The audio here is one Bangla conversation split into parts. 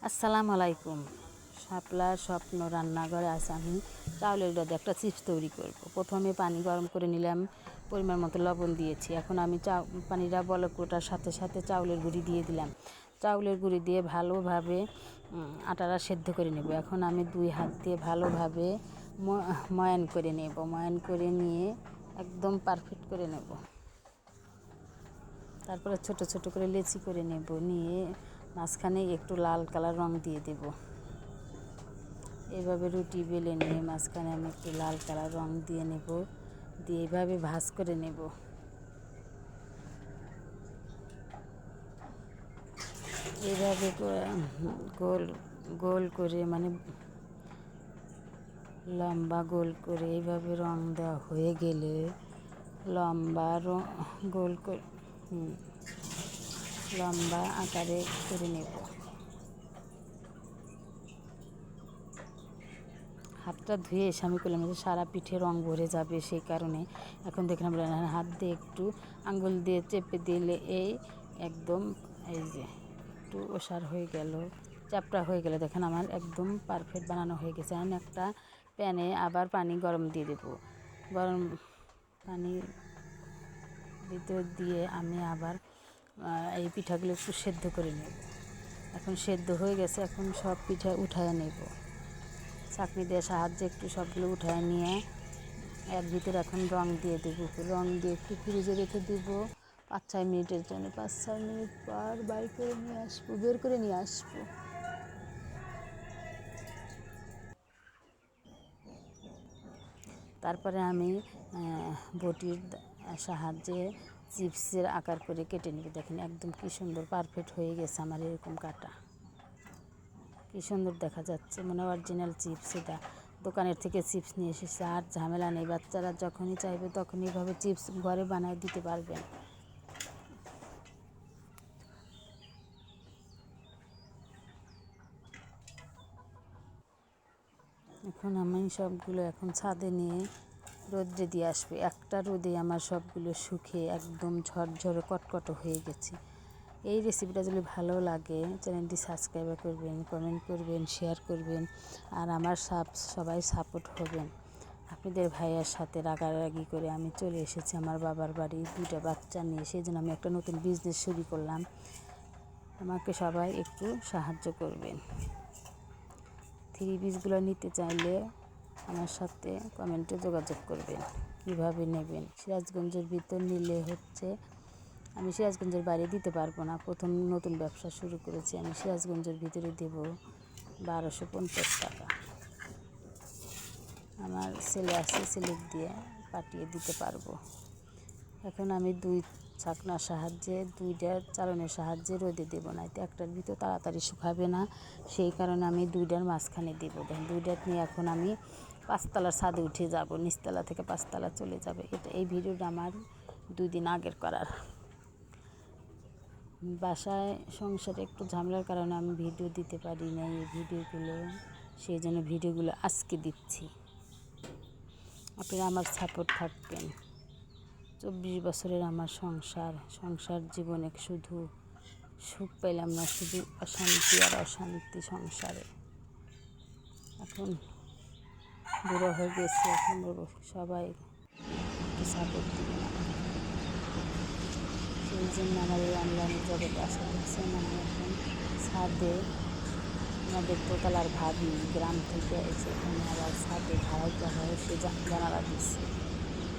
আসসালামু আলাইকুম। শাপলার স্বপ্ন রান্নাঘরে আজ আমি চাউলের গুঁড়া দিয়ে একটা চিপস তৈরি করব। প্রথমে পানি গরম করে নিলাম, পরিমাণ মতো লবণ দিয়েছি। এখন আমি পানিটা বলক ওঠার সাথে সাথে চাউলের গুঁড়ি দিয়ে দিলাম। চাউলের গুঁড়ি দিয়ে ভালোভাবে আটাটা সেদ্ধ করে নেব। এখন আমি 2 হাত দিয়ে ভালোভাবে ময়ান করে নেব। ময়ান করে নিয়ে একদম পারফেক্ট করে নেব। তারপরে ছোট ছোট করে লেচি করে নেব, নিয়ে মাঝখানে একটু লাল কালার রং দিয়ে দেব। এভাবে রুটি বেলে নিয়ে মাঝখানে আমি একটু লাল কালার রং দিয়ে নেব, দিয়ে এইভাবে ভাঁজ করে নেব। এইভাবে গোল গোল করে মানে লম্বা গোল করে এইভাবে রং দেওয়া হয়ে গেলে লম্বা গোল করে লম্বা আকারে করে নেব। হাতটা ধুয়ে এসে আমি করলাম যে সারা পিঠে রং ভরে যাবে, সেই কারণে এখন দেখলাম হাত দিয়ে একটু আঙ্গুল দিয়ে চেপে দিলে এই একদম এই যে একটু ওষার হয়ে গেল, চ্যাপটা হয়ে গেলে দেখেন আমার একদম পারফেক্ট বানানো হয়ে গেছে। আমি একটা প্যানে আবার পানি গরম দিয়ে দেব। গরম পানির ভিতর দিয়ে আমি আবার এই পিঠাগুলো একটু সেদ্ধ করে নেব। এখন সেদ্ধ হয়ে গেছে, এখন সব পিঠা উঠায় নেব। চাকনি দিয়ে সাহায্যে একটু সবগুলো উঠায় নিয়ে এর ভিতরে এখন রং দিয়ে দেবো। রং দিয়ে একটু ফ্রিজে রেখে দেবো 5-6 মিনিটের জন্য। 5-6 মিনিট পর বের করে নিয়ে আসবো। তারপরে আমি বটির সাহায্যে চিপসের আকার করে কেটে নেব। দেখেন একদম কি সুন্দর পারফেক্ট হয়ে গেছে আমার এরকম কাটা। কি সুন্দর দেখা যাচ্ছে, মানে অরিজিনাল চিপস। এটা দোকানের থেকে চিপস নিয়ে এসেছে, আর ঝামেলা নেই। বাচ্চারা যখনই চাইবে তখনই এভাবে চিপস ঘরে বানিয়ে দিতে পারবেন। এখন আমি সবগুলো এখন ছাদে নিয়ে রোদ্রে দিয়ে আসবে। একটা রোদে আমার সবগুলো শুকিয়ে একদম ঝরঝরে কটকটো হয়ে গেছে। এই রেসিপিটা যদি ভালো লাগে চ্যানেলটি সাবস্ক্রাইব করবেন, কমেন্ট করবেন, শেয়ার করবেন, আর আমার সবাই সাপোর্ট হবেন। আপনাদের ভাইয়ার সাথে রাগারাগি করে আমি চলে এসেছি আমার বাবার বাড়ি 2টা বাচ্চা নিয়ে। সেই জন্য আমি একটা নতুন বিজনেস শুরু করলাম। আমাকে সবাই একটু সাহায্য করবেন। 3 পিসগুলো নিতে চাইলে আমার সাথে কমেন্টে যোগাযোগ করবেন। কীভাবে নেবেন? সিরাজগঞ্জের ভিতর নিলে হচ্ছে, আমি সিরাজগঞ্জের বাইরে দিতে পারবো না। প্রথম নতুন ব্যবসা শুরু করেছি, আমি সিরাজগঞ্জের ভিতরে দেব 1250 টাকা। আমার ছেলে আছে, ছেলে দিয়ে পাঠিয়ে দিতে পারবো। এখন আমি 2 ছাকনার সাহায্যে 2টা চালনের সাহায্যে রোদে দেবো, না এতে একটার ভিতর তাড়াতাড়ি শুকাবে না। সেই কারণে আমি 2টার মাঝখানে দেবো। দেখেন 2টা নিয়ে এখন আমি 5তলার ছাদে উঠে যাব। নিচতলা থেকে 5তলা চলে যাবে। এই ভিডিওটা আমার 2 দিন আগের করার। বাসায় সংসারে একটু ঝামেলার কারণে আমি ভিডিও দিতে পারি না এই ভিডিওগুলো, সেই জন্য ভিডিওগুলো আজকে দিচ্ছি। আপনারা আমার সাপোর্ট থাকবেন। 24 বছরের আমার সংসার জীবনে শুধু সুখ পেলাম না, শুধু অশান্তি আর অশান্তি সংসারে। এখন বুড়ো হয়ে গেছে, এখন সবাই একটু সাপোর্ট দিবেন আমাকে। সেই জন্য আমার এই অনলাইনের জগতে আসা দেখছেন। আমি এখন ছাদে আমাদের দোতলার ভাবি গ্রাম থেকে এসে এখানে আবার ছাদে ভাড়াইতে হয়, সে জানালা দিচ্ছে।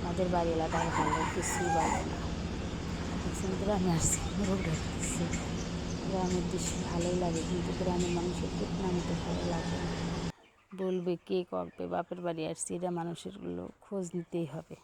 আমাদের বাড়ি এলাকার ভালো কিছুই বলে না। দেখছেন গ্রামে আসছে রোগ ঢাকতেছে। গ্রামের দৃশ্য ভালোই লাগে, কিন্তু গ্রামের মানুষের নামতে ভালো লাগে না। বলবে কে করবে, বাপের বাড়ি আসছে, এটা মানুষের খোঁজ নিতেই হবে।